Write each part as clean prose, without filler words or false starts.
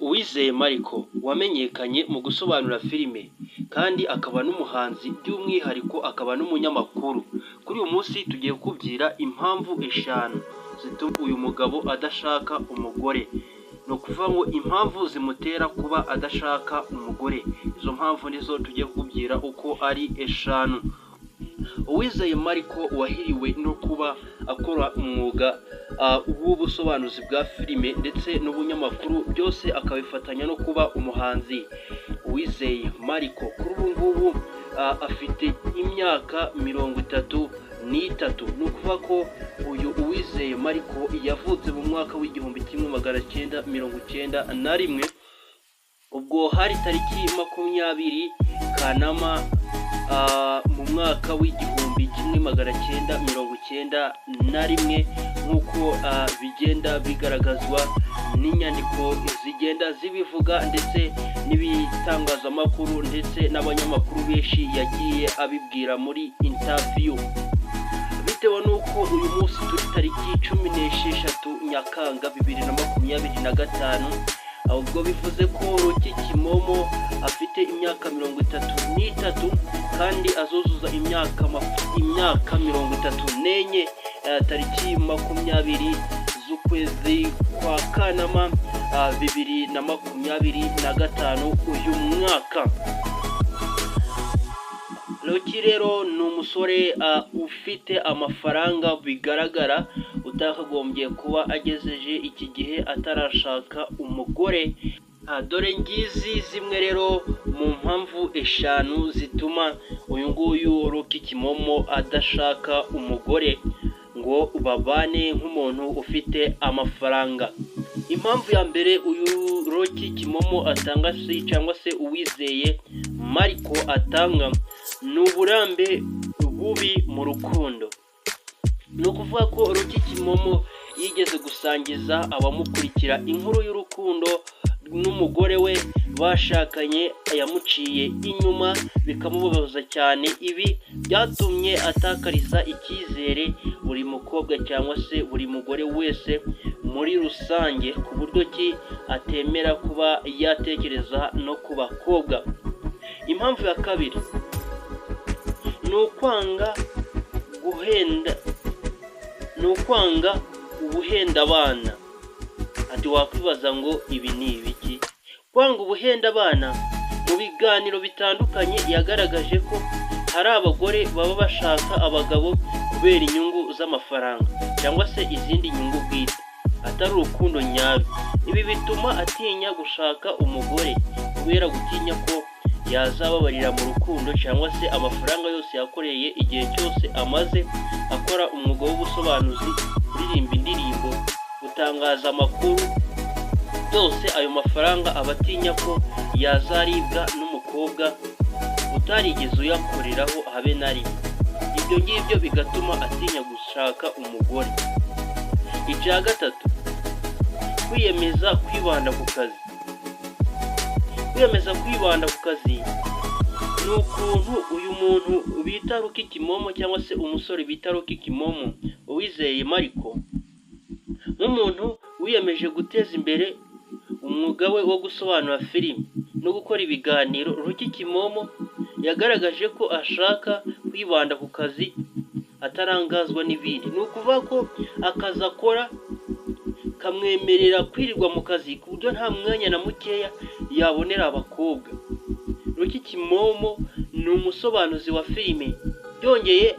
Uwizeye Marco wamenyekanye mu gusobanura filime kandi akaba n'umuhanzi by'umwihariko akaba n'umunyamakuru. Kuri uyu munsi tugiye kukubwira impamvu 5 zituma uyu mugabo adashaka umugore. No kuvuga ngo impamvu zimutera kuba adashaka umugore. Izo mpamvu nizo tugiye kukubwira uko ari 5. Uwizeye Marco wahiriwe no kuba akora umwuga w'ubusobanuzi bwa filime ndetse n'ubunyamakuru, byose akabifatanya no kuba umuhanzi. Uwizeye Marco kuri ubu ngubu afite imyaka 33. Ni ukuvuga ko uyu Uwizeye Marco yavutse mu mwaka w'1991, ubwo hari tariki 20 Kanama mu mwaka w'1991, nk'uko bigenda bigaragazwa n'inyandiko zigenda zibivuga ndetse n'ibitangazamakuru ndetse n'abanyamakuru benshi yagiye abibwira muri interview. Bitewe n'uko uyu munsi turi tariki 16 Nyakanga 2025, ubwo bivuze ko Rocky Kimomo afite imyaka 33 kandi azozuza imyaka 34 tariki 20 z'ukwezi kwa Kanama 2025 uyu mwaka. Rocky rero ni umusore ufite amafaranga bigaragara, utakagombye kuba agejeje iki gihe atarashaka umugore. Dore ngizi zimwe rero mu mpamvu 5 zituma uyu nguyu Rocky Kimomo adashaka umugore ngo babane nk'umuntu ufite amafaranga. Impamvu ya mbere uyu Rocky Kimomo atanga cyangwa se Uwizeye Marco atanga ni uburambe bubi mu rukundo. Ni ukuvuga ko Rocky Kimomo yigeze gusangiza abamukurikira inkuru y'urukundo n'umugore we bashakanye, yamuciye inyuma bikamubabaza cyane. Ibi byatumye atakariza icyizere buri mukobwa cyangwa se buri mugore wese muri rusange, ku buryo ki atemera kuba yatekereza no ku bakobwa. Impamvu ya kabiri ni ukwanga ubuhenda abana. Ati wakwibaza ngo ibi ni ibiki? Kwanga ubuhenda abana, mu biganiro bitandukanye yagaragaje ko hari abagore baba bashaka abagabo kubera inyungu z'amafaranga cyangwa se izindi nyungu bwite, atari urukundo nyarwo. Ibi bituma atinya gushaka umugore kubera gutinya ko yazababarira mu rukundo cyangwa se amafaranga yose yakoreye igihe cyose amaze akora umwuga w'ubusobanuzi, kuririmba indirimbo, gutangaza amakuru, byose ayo mafaranga abatinya ko yazaribwa n'umukobwa utarigeze uyakoreraho habe na rimwe. Ibyo ngibyo bigatuma atinya gushaka umugore. Icya gatatu, kwiyemeza kwibanda ku kazi. Kwiyemeza kwibanda ku kazi ni ukuntu uyu muntu bita Rocky Kimomo cyangwa se umusore bita Rocky Kimomo Uwizeye Marco, nk'umuntu wiyemeje guteza imbere umwuga we wo gusobanura filime no gukora ibiganiro. Rocky Kimomo yagaragaje ko ashaka kwibanda ku kazi atarangazwa n'ibindi. Ni ukuvuga ko akazi akora kamwemerera kwirirwa mu kazi ku buryo nta mwanya na mukeya yabonera abakobwa. Rocky Kimomo ni umusobanuzi wa filime, byongeye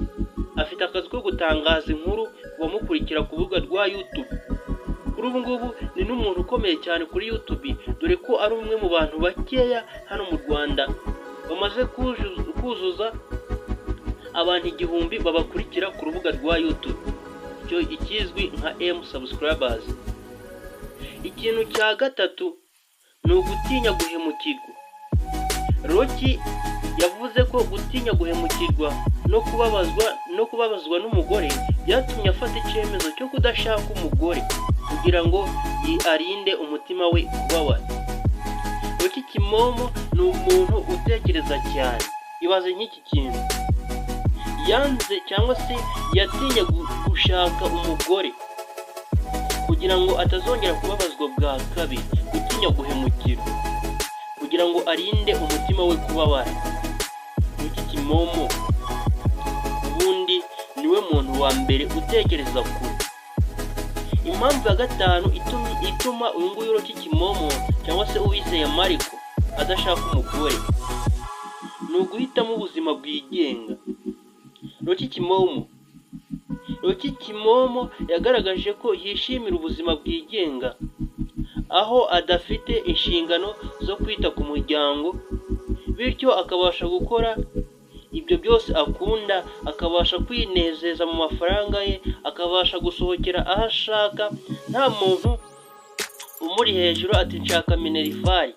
afite akazi ko gutangaza inkuru ku bamukurikira ku rubuga rwa YouTube. Kuri ubu ngubu ni n'umuntu ukomeye cyane kuri YouTube, dore ko ari umwe mu bantu bakeya hano mu Rwanda bamaze kuzuza abantu 1000 babakurikira ku rubuga rwa YouTube, cyo ikizwi nka subscribers. Ikintu cya gatatu ni ugutinya guhemukirwa. Rocky yavuze ko gutinya guhemukirwa no kubabazwa n'umugore byatumye afata icyemezo cyo kudashaka umugore kugira ngo arinde umutima we kubabara. Rocky Kimomo ni umuntu utekereza cyane. Ibaze nk'iki kintu, yanze cyangwa se yatinya gushaka umugore kugira ngo atazongera kubabazwa bwa kabiri, gutinya guhemukira, kugira ngo arinde umutima we kubabara. Ruki Kimomo ubundi niwe muntu wa mbere utekereza kure. Impamvu ya gatanu ituma uyu nguyu Ruki Kimomo cyangwa se Uwizeye Mariko adashaka umugore ni uguhitamo ubuzima bwigenga. Ruki Kimomo yagaragaje ko yishimira ubuzima bwigenga, aho adafite inshingano zo kwita ku muryango, bityo akabasha gukora ibyo byose akunda, akabasha kwinezeza mu mafaranga ye, akabasha gusohokera aho ashaka, nta muntu umuri hejuru ati nshaka minerivare,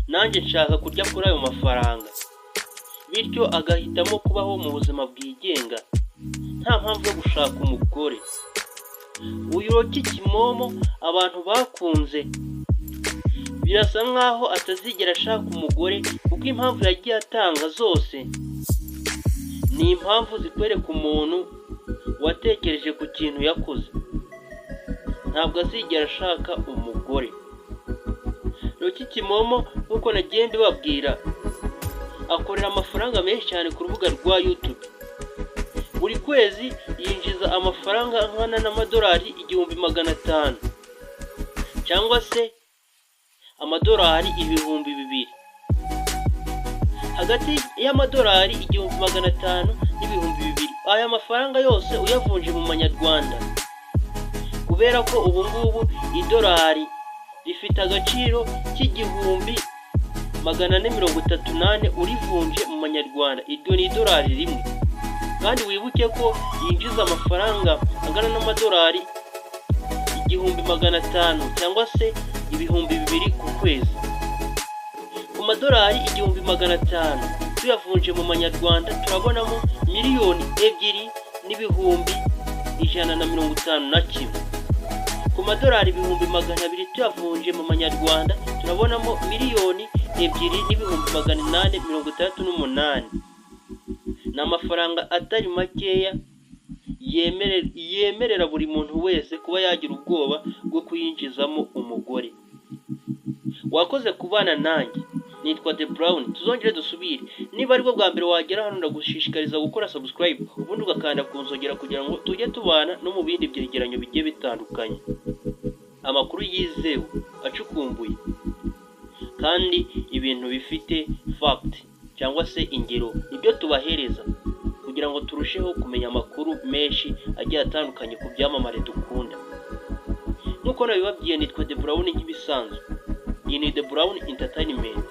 nanjye nshaka kurya kuri ayo mafaranga. Bityo agahitamo kubaho mu buzima bwigenga nta mpamvu yo gushaka umugore. Uyu Ruki Kimomo abantu bakunze birasa nkaho atazigera ashaka umugore, kuko impamvu yagiye atanga zose ni impamvu zikwereka umuntu watekereje ku kintu yakoze. Ntabwo azigera ashaka umugore. Ruki Kimomo nk'uko nagiye mbibabwira, akorera amafaranga menshi cyane ku rubuga rwa YouTube. Buri kwezi yinjiza amafaranga angana n'amadolari 1500 cyangwa se amadolari 2000. Hagati y'amadolari 1500 n'2000, aya mafaranga yose uyavunje mu manyarwanda, kubera ko ubu ngubu idolari rifite agaciro k'1438 urivunje mu manyarwanda, iryo ni idolari rimwe. Kandi wibuke ko yinjiza amafaranga angana n'amadolari 1500 cyangwa se 2000 ku kwezi. Ku madolari 1500 tuyavunje mu manyarwanda turabonamo miliyoni 2,151. Ku madolari 200,000 tuyavunje mu manyarwanda turabonamo miliyoni 2,868. Ni amafaranga atari makeya yemerera buri muntu wese kuba yagira ubwoba bwo kuyinjizamo umugore. Wakoze kubana nanjye, nitwa The Brown. Tuzongere dusubire. Niba aribwo bwa mbere wagera hano, ndagushishikariza gukora subscribe, ubundi ugakanda ku nzogera kugira ngo tujye tubana no mu bindi byegeranyo bigiye bitandukanye. Amakuru yizewe, acukumbuye, kandi ibintu bifite fact cyangwa se ingero, ibyo tubahereza kugira ngo turusheho kumenya amakuru menshi agiye atandukanye ku byamamare dukunda. Nuko nabibabwiye, nitwa The Brown nk'ibisanzwe. Iyi ni The Brown Entertainment.